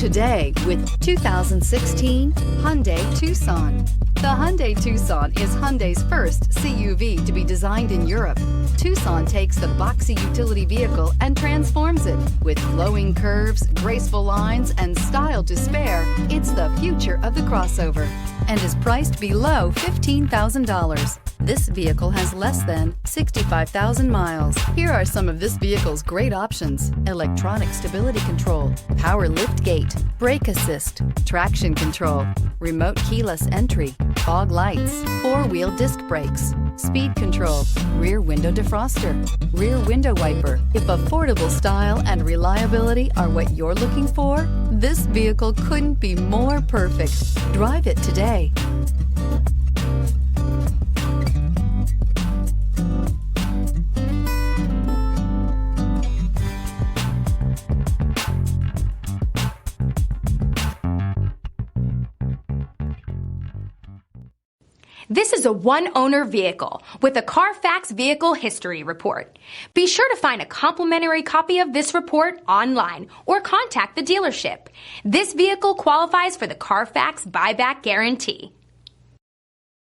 today with 2016 Hyundai Tucson. The Hyundai Tucson is Hyundai's first CUV to be designed in Europe. Tucson takes the boxy utility vehicle and transforms it. With flowing curves, graceful lines, and style to spare, it's the future of the crossover and is priced below $15,000. This vehicle has less than 65,000 miles. Here are some of this vehicle's great options: electronic stability control, power lift gate, brake assist, traction control, remote keyless entry, fog lights, four-wheel disc brakes, speed control, rear window defroster, rear window wiper. If affordable style and reliability are what you're looking for, this vehicle couldn't be more perfect. Drive it today. This is a one-owner vehicle with a CARFAX Vehicle History Report. Be sure to find a complimentary copy of this report online or contact the dealership. This vehicle qualifies for the CARFAX Buyback Guarantee.